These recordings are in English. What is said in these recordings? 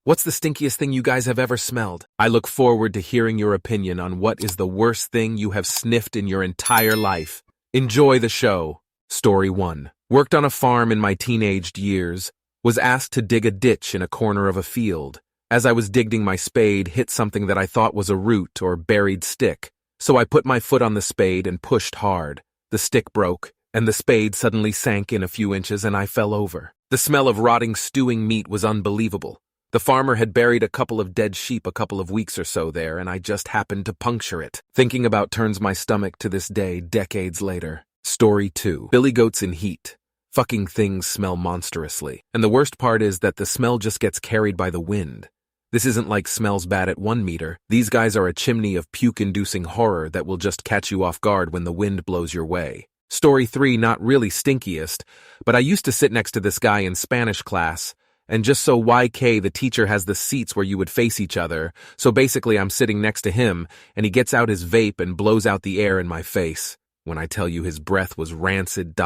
What's the stinkiest thing you guys have ever smelled? I look forward to hearing your opinion on what is the worst thing you have sniffed in your entire life. Enjoy the show. Story 1. Worked on a farm in my teenaged years. Was asked to dig a ditch in a corner of a field. As I was digging, my spade hit something that I thought was a root or buried stick. So I put my foot on the spade and pushed hard. The stick broke, and the spade suddenly sank in a few inches and I fell over. The smell of rotting, stewing meat was unbelievable. The farmer had buried a couple of dead sheep a couple of weeks or so there, and I just happened to puncture it. Thinking about turns my stomach to this day, decades later. Story 2. Billy goats in heat. Fucking things smell monstrously. And the worst part is that the smell just gets carried by the wind. This isn't like smells bad at 1 meter. These guys are a chimney of puke-inducing horror that will just catch you off guard when the wind blows your way. Story 3, not really stinkiest, but I used to sit next to this guy in Spanish class, and just so YK, the teacher has the seats where you would face each other, so basically I'm sitting next to him, and he gets out his vape and blows out the air in my face. When I tell you his breath was rancid ...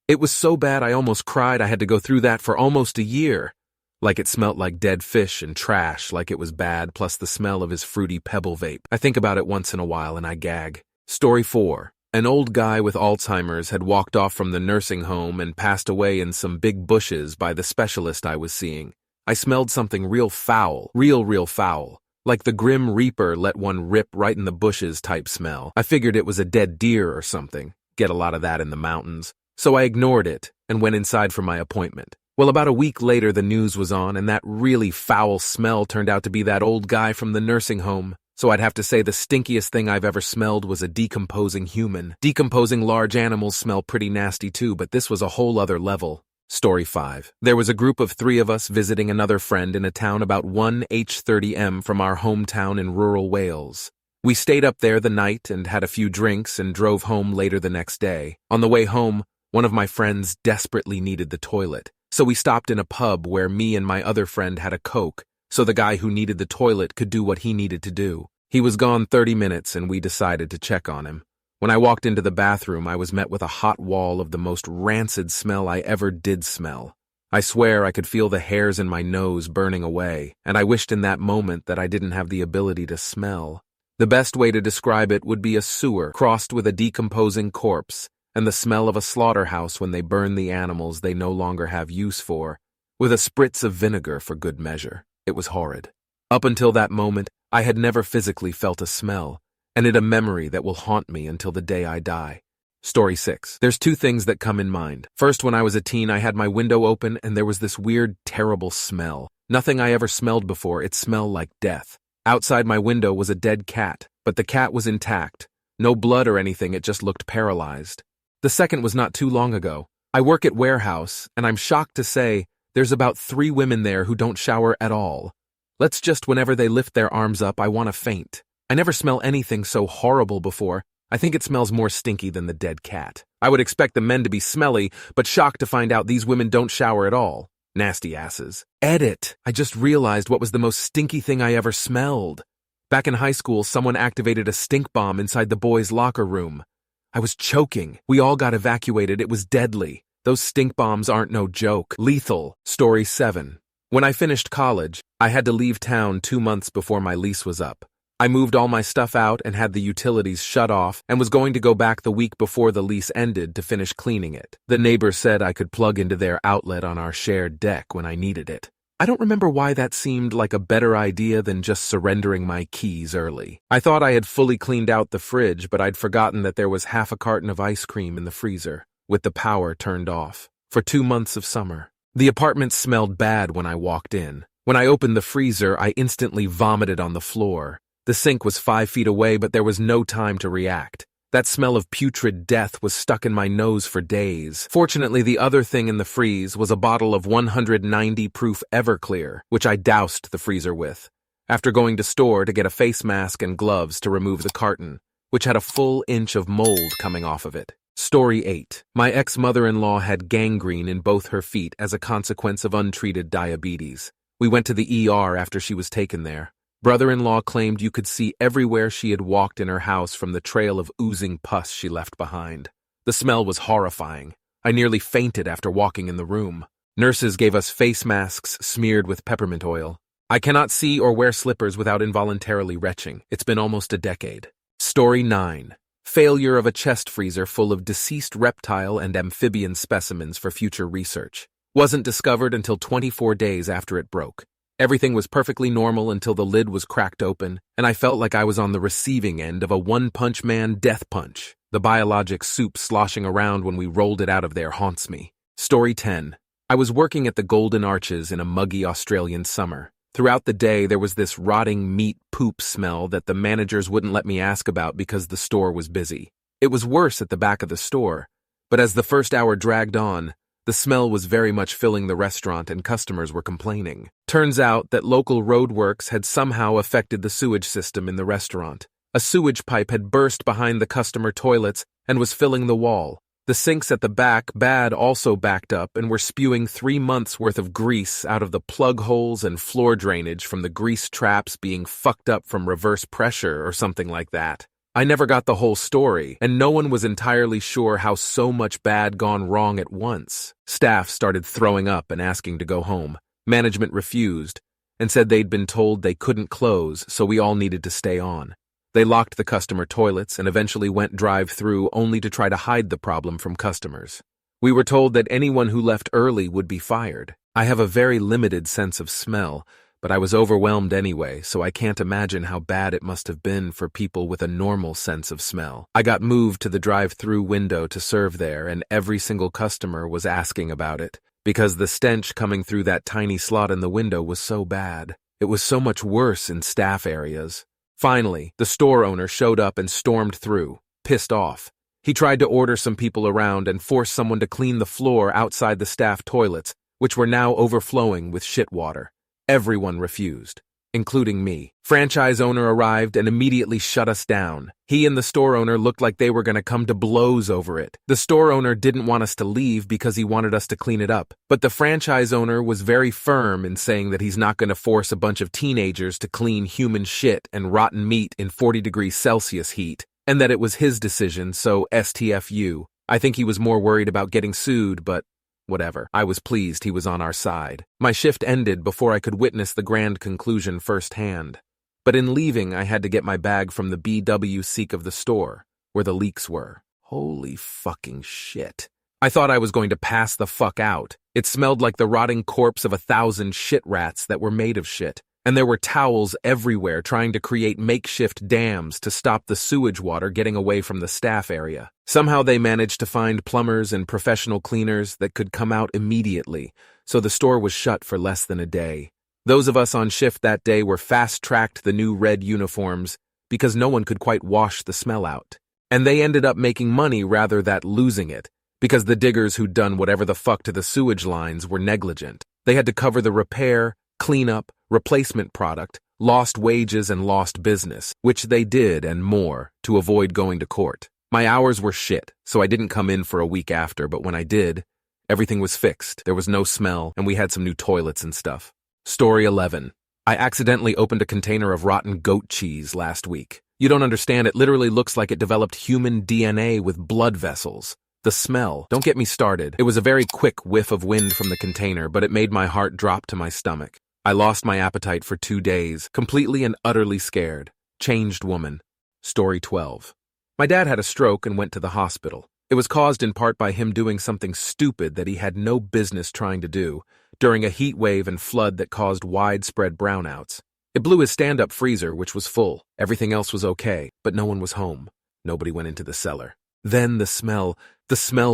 It was so bad I almost cried. I had to go through that for almost a year. Like it smelt like dead fish and trash, like it was bad, plus the smell of his fruity pebble vape. I think about it once in a while and I gag. Story 4. An old guy with Alzheimer's had walked off from the nursing home and passed away in some big bushes by the specialist I was seeing. I smelled something real foul, real foul. Like the Grim Reaper let one rip right in the bushes type smell. I figured it was a dead deer or something. Get a lot of that in the mountains. So I ignored it and went inside for my appointment. Well, about a week later, the news was on, and that really foul smell turned out to be that old guy from the nursing home. So I'd have to say the stinkiest thing I've ever smelled was a decomposing human. Decomposing large animals smell pretty nasty too, but this was a whole other level. Story 5. There was a group of 3 of us visiting another friend in a town about 1h30m from our hometown in rural Wales. We stayed up there the night and had a few drinks and drove home later the next day. On the way home, one of my friends desperately needed the toilet. So we stopped in a pub where me and my other friend had a Coke, so the guy who needed the toilet could do what he needed to do. He was gone 30 minutes and we decided to check on him. When I walked into the bathroom, I was met with a hot wall of the most rancid smell I ever did smell. I swear I could feel the hairs in my nose burning away, and I wished in that moment that I didn't have the ability to smell. The best way to describe it would be a sewer crossed with a decomposing corpse, and the smell of a slaughterhouse when they burn the animals they no longer have use for, with a spritz of vinegar for good measure. It was horrid. Up until that moment, I had never physically felt a smell, and it a memory that will haunt me until the day I die. Story 6. There's 2 things that come in mind. First, when I was a teen, I had my window open and there was this weird, terrible smell. Nothing I ever smelled before. It smelled like death. Outside my window was a dead cat, but the cat was intact. No blood or anything, it just looked paralyzed. The second was not too long ago. I work at warehouse, and I'm shocked to say there's about 3 women there who don't shower at all. Let's just, whenever they lift their arms up, I want to faint. I never smell anything so horrible before. I think it smells more stinky than the dead cat. I would expect the men to be smelly, but shocked to find out these women don't shower at all. Nasty asses. Edit! I just realized what was the most stinky thing I ever smelled. Back in high school, someone activated a stink bomb inside the boys' locker room. I was choking. We all got evacuated. It was deadly. Those stink bombs aren't no joke. Lethal. Story 7. When I finished college, I had to leave town 2 months before my lease was up. I moved all my stuff out and had the utilities shut off and was going to go back the week before the lease ended to finish cleaning it. The neighbor said I could plug into their outlet on our shared deck when I needed it. I don't remember why that seemed like a better idea than just surrendering my keys early. I thought I had fully cleaned out the fridge, but I'd forgotten that there was half a carton of ice cream in the freezer, with the power turned off, for 2 months of summer. The apartment smelled bad when I walked in. When I opened the freezer, I instantly vomited on the floor. The sink was 5 feet away, but there was no time to react. That smell of putrid death was stuck in my nose for days. Fortunately, the other thing in the freeze was a bottle of 190 proof Everclear, which I doused the freezer with, after going to store to get a face mask and gloves to remove the carton, which had a full inch of mold coming off of it. Story 8. My ex-mother-in-law had gangrene in both her feet as a consequence of untreated diabetes. We went to the ER after she was taken there. Brother-in-law claimed you could see everywhere she had walked in her house from the trail of oozing pus she left behind. The smell was horrifying. I nearly fainted after walking in the room. Nurses gave us face masks smeared with peppermint oil. I cannot see or wear slippers without involuntarily retching. It's been almost a decade. Story 9. Failure of a chest freezer full of deceased reptile and amphibian specimens for future research. Wasn't discovered until 24 days after it broke. Everything was perfectly normal until the lid was cracked open, and I felt like I was on the receiving end of a one-punch man death punch. The biologic soup sloshing around when we rolled it out of there haunts me. Story 10. I was working at the Golden Arches in a muggy Australian summer. Throughout the day, there was this rotting meat poop smell that the managers wouldn't let me ask about because the store was busy. It was worse at the back of the store, but as the first hour dragged on, the smell was very much filling the restaurant and customers were complaining. Turns out that local roadworks had somehow affected the sewage system in the restaurant. A sewage pipe had burst behind the customer toilets and was filling the wall. The sinks at the back also backed up and were spewing 3 months' worth of grease out of the plug holes and floor drainage from the grease traps being fucked up from reverse pressure or something like that. I never got the whole story, and no one was entirely sure how so much bad gone wrong at once. Staff started throwing up and asking to go home. Management refused and said they'd been told they couldn't close, so we all needed to stay on. They locked the customer toilets and eventually went drive-through only to try to hide the problem from customers. We were told that anyone who left early would be fired. I have a very limited sense of smell, but I was overwhelmed anyway, so I can't imagine how bad it must have been for people with a normal sense of smell. I got moved to the drive-through window to serve there, and every single customer was asking about it, because the stench coming through that tiny slot in the window was so bad. It was so much worse in staff areas. Finally, the store owner showed up and stormed through, pissed off. He tried to order some people around and force someone to clean the floor outside the staff toilets, which were now overflowing with shit water. Everyone refused, including me. Franchise owner arrived and immediately shut us down. He and the store owner looked like they were going to come to blows over it. The store owner didn't want us to leave because he wanted us to clean it up, but the franchise owner was very firm in saying that he's not going to force a bunch of teenagers to clean human shit and rotten meat in 40 degrees Celsius heat, and that it was his decision, so STFU. I think he was more worried about getting sued, but whatever. I was pleased he was on our side. My shift ended before I could witness the grand conclusion firsthand. But in leaving, I had to get my bag from the BW seek of the store, where the leaks were. Holy fucking shit. I thought I was going to pass the fuck out. It smelled like the rotting corpse of 1,000 shit rats that were made of shit. And there were towels everywhere trying to create makeshift dams to stop the sewage water getting away from the staff area. Somehow they managed to find plumbers and professional cleaners that could come out immediately, so the store was shut for less than a day. Those of us on shift that day were fast-tracked the new red uniforms because no one could quite wash the smell out. And they ended up making money rather than losing it, because the diggers who'd done whatever the fuck to the sewage lines were negligent. They had to cover the repair, cleanup, replacement product, lost wages and lost business, which they did and more, to avoid going to court. My hours were shit, so I didn't come in for a week after, but when I did, everything was fixed. There was no smell, and we had some new toilets and stuff. Story 11. I accidentally opened a container of rotten goat cheese last week. You don't understand, it literally looks like it developed human DNA with blood vessels. The smell, don't get me started. It was a very quick whiff of wind from the container, but it made my heart drop to my stomach. I lost my appetite for 2 days, completely and utterly scared. Changed woman. Story 12. My dad had a stroke and went to the hospital. It was caused in part by him doing something stupid that he had no business trying to do, during a heat wave and flood that caused widespread brownouts. It blew his stand-up freezer, which was full. Everything else was okay, but no one was home. Nobody went into the cellar. Then the smell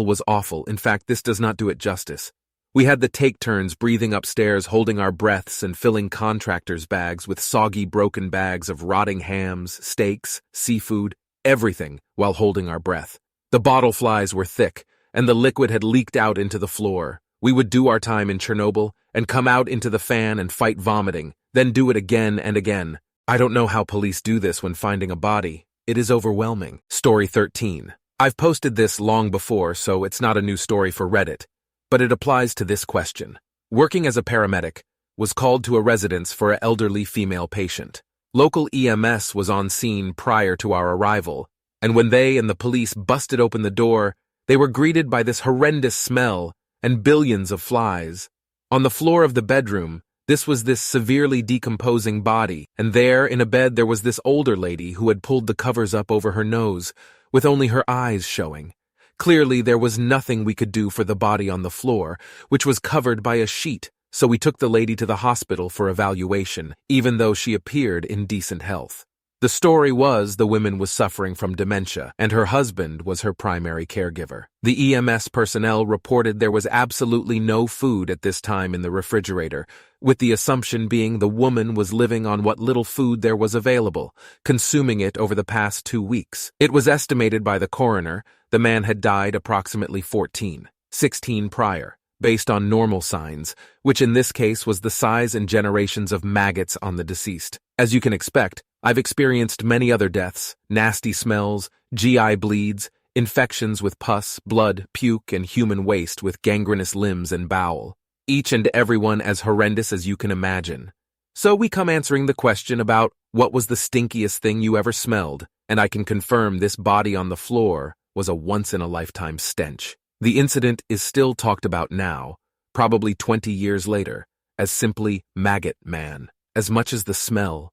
was awful. In fact, this does not do it justice. We had to take turns breathing upstairs, holding our breaths and filling contractors' bags with soggy, broken bags of rotting hams, steaks, seafood, everything, while holding our breath. The bottle flies were thick, and the liquid had leaked out into the floor. We would do our time in Chernobyl and come out into the fan and fight vomiting, then do it again and again. I don't know how police do this when finding a body. It is overwhelming. Story 13. I've posted this long before, so it's not a new story for Reddit, but it applies to this question. Working as a paramedic, was called to a residence for an elderly female patient. Local EMS was on scene prior to our arrival, and when they and the police busted open the door, they were greeted by this horrendous smell and billions of flies. On the floor of the bedroom, this was this severely decomposing body, and there, in a bed, there was this older lady who had pulled the covers up over her nose, with only her eyes showing. Clearly, there was nothing we could do for the body on the floor, which was covered by a sheet, so we took the lady to the hospital for evaluation, even though she appeared in decent health. The story was the woman was suffering from dementia, and her husband was her primary caregiver. The EMS personnel reported there was absolutely no food at this time in the refrigerator, with the assumption being the woman was living on what little food there was available, consuming it over the past 2 weeks. It was estimated by the coroner the man had died approximately 16 prior, based on normal signs, which in this case was the size and generations of maggots on the deceased. As you can expect, I've experienced many other deaths, nasty smells, GI bleeds, infections with pus, blood, puke, and human waste with gangrenous limbs and bowel. Each and every one as horrendous as you can imagine. So we come answering the question about what was the stinkiest thing you ever smelled, and I can confirm this body on the floor was a once-in-a-lifetime stench. The incident is still talked about now, probably 20 years later, as simply Maggot Man. As much as the smell,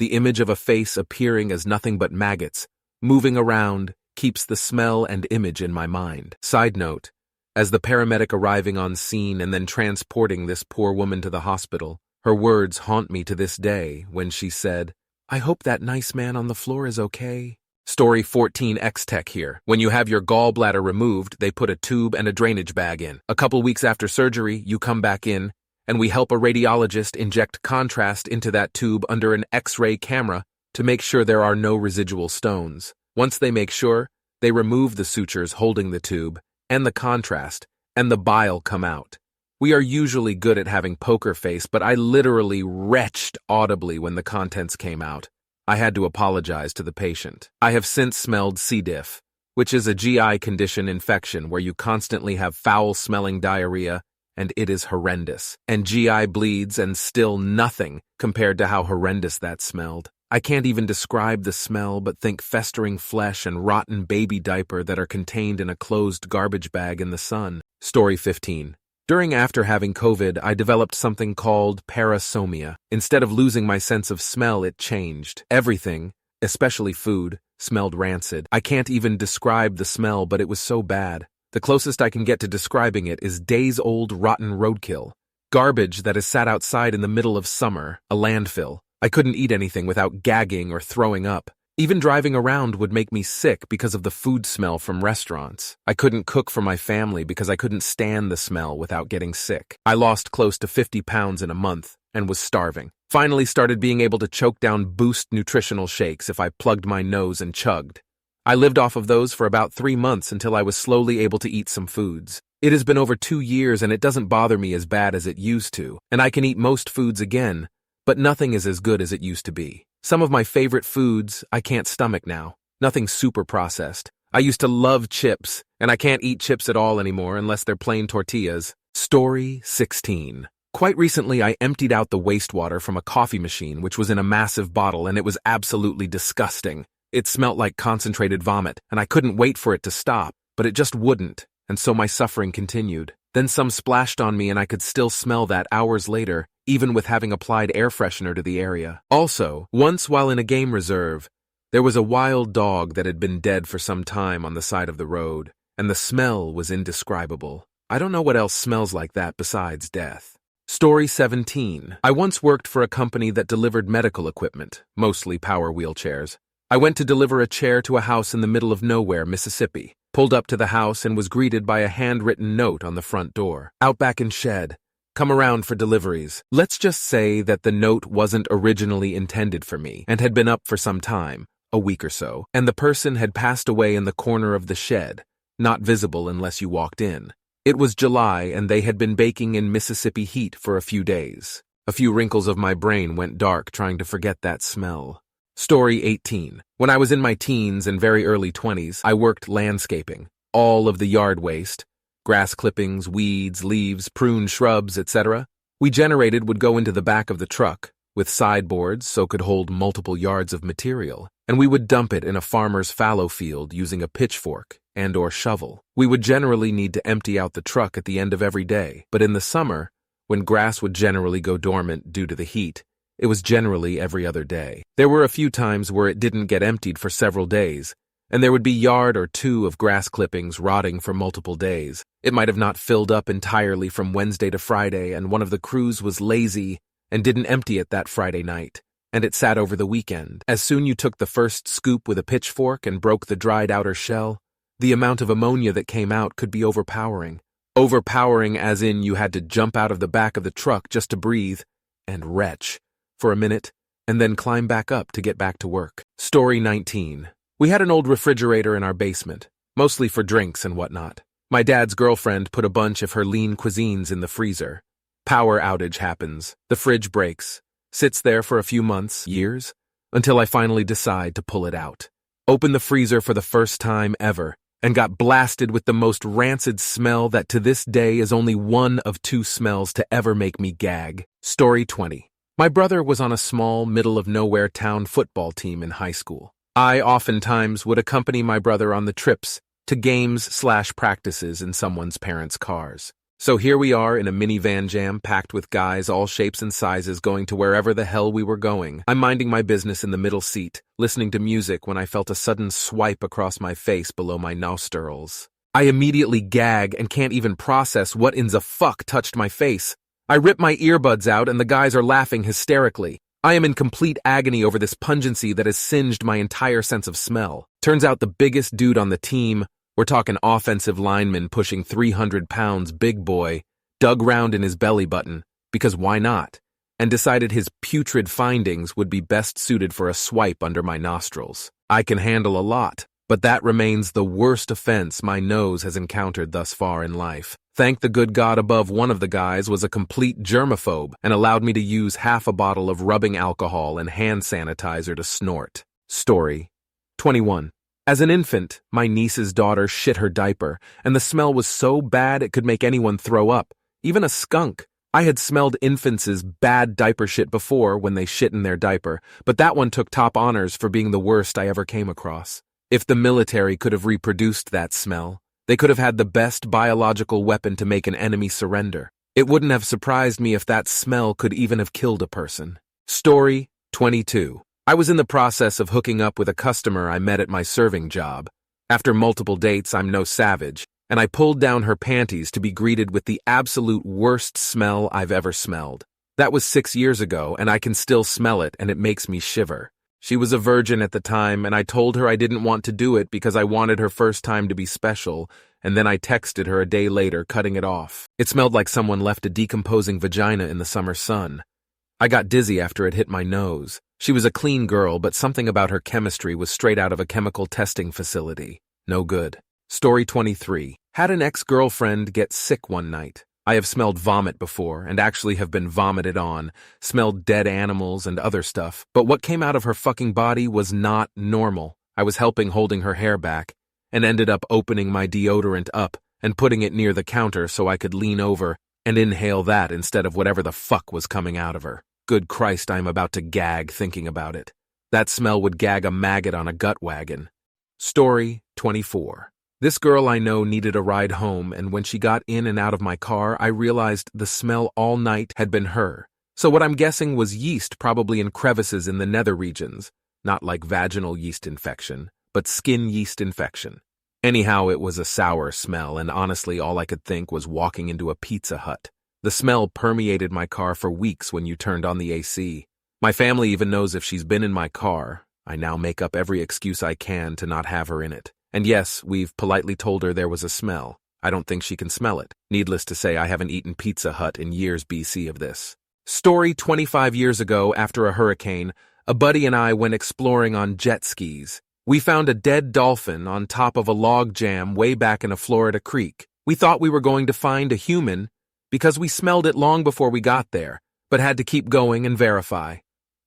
the image of a face appearing as nothing but maggots, moving around, keeps the smell and image in my mind. Side note, as the paramedic arriving on scene and then transporting this poor woman to the hospital, her words haunt me to this day when she said, "I hope that nice man on the floor is okay." Story 14X Tech here. When you have your gallbladder removed, they put a tube and a drainage bag in. A couple weeks after surgery, you come back in, and we help a radiologist inject contrast into that tube under an X-ray camera to make sure there are no residual stones. Once they make sure, they remove the sutures holding the tube and the contrast, and the bile come out. We are usually good at having poker face, but I literally retched audibly when the contents came out. I had to apologize to the patient. I have since smelled C. diff, which is a GI condition infection where you constantly have foul-smelling diarrhea, and it is horrendous. And GI bleeds and still nothing compared to how horrendous that smelled. I can't even describe the smell, but think festering flesh and rotten baby diaper that are contained in a closed garbage bag in the sun. Story 15. After having COVID, I developed something called parasomia. Instead of losing my sense of smell, it changed. Everything, especially food, smelled rancid. I can't even describe the smell, but it was so bad. The closest I can get to describing it is days-old rotten roadkill. Garbage that is sat outside in the middle of summer, a landfill. I couldn't eat anything without gagging or throwing up. Even driving around would make me sick because of the food smell from restaurants. I couldn't cook for my family because I couldn't stand the smell without getting sick. I lost close to 50 pounds in a month and was starving. Finally started being able to choke down Boost nutritional shakes if I plugged my nose and chugged. I lived off of those for about 3 months until I was slowly able to eat some foods. It has been over 2 years and it doesn't bother me as bad as it used to, and I can eat most foods again, but nothing is as good as it used to be. Some of my favorite foods I can't stomach now. Nothing super processed. I used to love chips, and I can't eat chips at all anymore unless they're plain tortillas. Story 16. Quite recently, I emptied out the wastewater from a coffee machine, which was in a massive bottle, and it was absolutely disgusting. It smelt like concentrated vomit, and I couldn't wait for it to stop, but it just wouldn't, and so my suffering continued. Then some splashed on me, and I could still smell that hours later, even with having applied air freshener to the area. Also, once while in a game reserve, there was a wild dog that had been dead for some time on the side of the road, and the smell was indescribable. I don't know what else smells like that besides death. Story 17. I once worked for a company that delivered medical equipment, mostly power wheelchairs. I went to deliver a chair to a house in the middle of nowhere, Mississippi. Pulled up to the house and was greeted by a handwritten note on the front door. Outback and Shed. Come around for deliveries. Let's just say that the note wasn't originally intended for me and had been up for some time, a week or so, and the person had passed away in the corner of the shed, not visible unless you walked in. It was July and they had been baking in Mississippi heat for a few days. A few wrinkles of my brain went dark trying to forget that smell. Story 18. When I was in my teens and very early 20s, I worked landscaping. All of the yard waste, grass clippings, weeds, leaves, prune shrubs, etc., we generated would go into the back of the truck, with sideboards so could hold multiple yards of material, and we would dump it in a farmer's fallow field using a pitchfork and/or shovel. We would generally need to empty out the truck at the end of every day, but in the summer, when grass would generally go dormant due to the heat. It was generally every other day. There were a few times where it didn't get emptied for several days, and there would be yard or two of grass clippings rotting for multiple days. It might have not filled up entirely from Wednesday to Friday, and one of the crews was lazy and didn't empty it that Friday night, and it sat over the weekend. As soon you took the first scoop with a pitchfork and broke the dried outer shell, the amount of ammonia that came out could be overpowering. Overpowering as in you had to jump out of the back of the truck just to breathe and retch for a minute and then climb back up to get back to work. Story 19. We had an old refrigerator in our basement, mostly for drinks and whatnot. My dad's girlfriend put a bunch of her lean cuisines in the freezer. Power outage happens. The fridge breaks. Sits there for a few months, years, until I finally decide to pull it out. Open the freezer for the first time ever, and got blasted with the most rancid smell that to this day is only one of two smells to ever make me gag. Story 20. My brother was on a small, middle-of-nowhere town football team in high school. I oftentimes would accompany my brother on the trips to games/practices in someone's parents' cars. So here we are in a minivan jam packed with guys all shapes and sizes going to wherever the hell we were going. I'm minding my business in the middle seat, listening to music when I felt a sudden swipe across my face below my nostrils. I immediately gag and can't even process what in the fuck touched my face. I rip my earbuds out and the guys are laughing hysterically. I am in complete agony over this pungency that has singed my entire sense of smell. Turns out the biggest dude on the team, we're talking offensive lineman pushing 300 pounds big boy, dug round in his belly button, because why not, and decided his putrid findings would be best suited for a swipe under my nostrils. I can handle a lot, but that remains the worst offense my nose has encountered thus far in life. Thank the good God above, one of the guys was a complete germaphobe and allowed me to use half a bottle of rubbing alcohol and hand sanitizer to snort. Story 21. As an infant, my niece's daughter shit her diaper, and the smell was so bad it could make anyone throw up, even a skunk. I had smelled infants' bad diaper shit before when they shit in their diaper, but that one took top honors for being the worst I ever came across. If the military could have reproduced that smell, they could have had the best biological weapon to make an enemy surrender. It wouldn't have surprised me if that smell could even have killed a person. Story 22. I was in the process of hooking up with a customer I met at my serving job. After multiple dates, I'm no savage, and I pulled down her panties to be greeted with the absolute worst smell I've ever smelled. That was 6 years ago, and I can still smell it, and it makes me shiver. She was a virgin at the time, and I told her I didn't want to do it because I wanted her first time to be special, and then I texted her a day later, cutting it off. It smelled like someone left a decomposing vagina in the summer sun. I got dizzy after it hit my nose. She was a clean girl, but something about her chemistry was straight out of a chemical testing facility. No good. Story 23. Had an ex-girlfriend get sick one night. I have smelled vomit before, and actually have been vomited on, smelled dead animals and other stuff, but what came out of her fucking body was not normal. I was helping holding her hair back, and ended up opening my deodorant up and putting it near the counter so I could lean over and inhale that instead of whatever the fuck was coming out of her. Good Christ, I'm about to gag thinking about it. That smell would gag a maggot on a gut wagon. Story 24. This girl I know needed a ride home, and when she got in and out of my car, I realized the smell all night had been her. So what I'm guessing was yeast, probably in crevices in the nether regions. Not like vaginal yeast infection, but skin yeast infection. Anyhow, it was a sour smell, and honestly all I could think was walking into a Pizza Hut. The smell permeated my car for weeks when you turned on the AC. My family even knows if she's been in my car. I now make up every excuse I can to not have her in it. And yes, we've politely told her there was a smell. I don't think she can smell it. Needless to say, I haven't eaten Pizza Hut in years BC of this. Story 25 years ago, after a hurricane, a buddy and I went exploring on jet skis. We found a dead dolphin on top of a log jam way back in a Florida creek. We thought we were going to find a human because we smelled it long before we got there, but had to keep going and verify.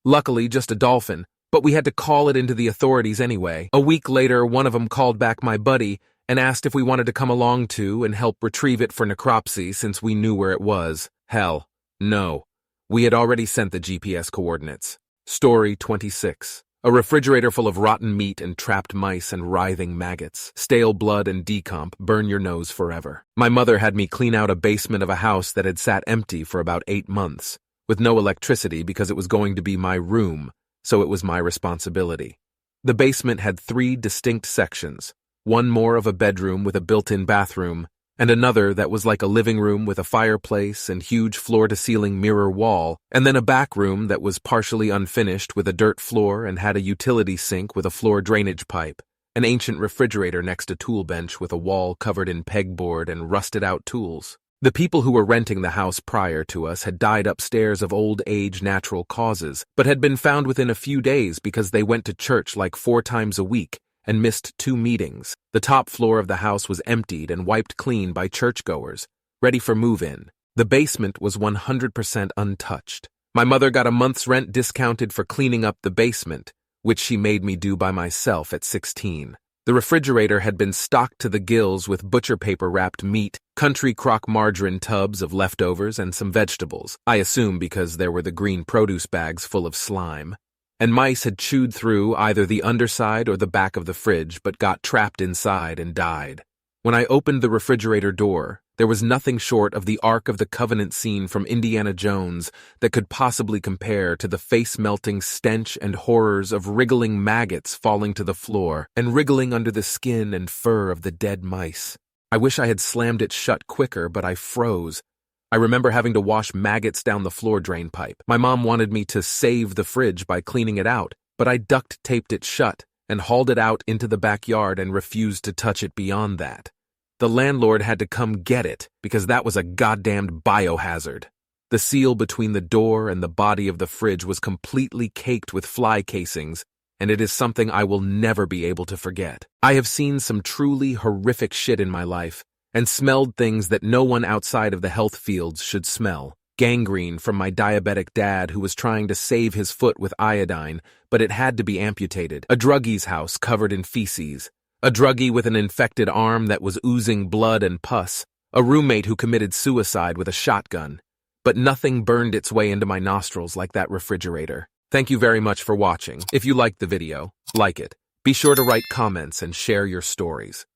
Luckily, just a dolphin, but we had to call it into the authorities anyway. A week later, one of them called back my buddy and asked if we wanted to come along too and help retrieve it for necropsy since we knew where it was. Hell, no. We had already sent the GPS coordinates. Story 26. A refrigerator full of rotten meat and trapped mice and writhing maggots, stale blood and decomp burn your nose forever. My mother had me clean out a basement of a house that had sat empty for about 8 months, with no electricity because it was going to be my room, so it was my responsibility. The basement had 3 distinct sections, one more of a bedroom with a built-in bathroom, and another that was like a living room with a fireplace and huge floor-to-ceiling mirror wall, and then a back room that was partially unfinished with a dirt floor and had a utility sink with a floor drainage pipe, an ancient refrigerator next to tool bench with a wall covered in pegboard and rusted-out tools. The people who were renting the house prior to us had died upstairs of old age natural causes, but had been found within a few days because they went to church like 4 times a week and missed 2 meetings. The top floor of the house was emptied and wiped clean by churchgoers, ready for move-in. The basement was 100% untouched. My mother got a month's rent discounted for cleaning up the basement, which she made me do by myself at 16. The refrigerator had been stocked to the gills with butcher paper wrapped meat, country crock margarine tubs of leftovers, and some vegetables, I assume because there were the green produce bags full of slime. And mice had chewed through either the underside or the back of the fridge but got trapped inside and died. When I opened the refrigerator door, there was nothing short of the Ark of the Covenant scene from Indiana Jones that could possibly compare to the face-melting stench and horrors of wriggling maggots falling to the floor and wriggling under the skin and fur of the dead mice. I wish I had slammed it shut quicker, but I froze. I remember having to wash maggots down the floor drain pipe. My mom wanted me to save the fridge by cleaning it out, but I duct-taped it shut and hauled it out into the backyard and refused to touch it beyond that. The landlord had to come get it because that was a goddamned biohazard. The seal between the door and the body of the fridge was completely caked with fly casings, and it is something I will never be able to forget. I have seen some truly horrific shit in my life, and smelled things that no one outside of the health fields should smell. Gangrene from my diabetic dad who was trying to save his foot with iodine, but it had to be amputated. A druggie's house covered in feces. A druggie with an infected arm that was oozing blood and pus. A roommate who committed suicide with a shotgun. But nothing burned its way into my nostrils like that refrigerator. Thank you very much for watching. If you liked the video, like it. Be sure to write comments and share your stories.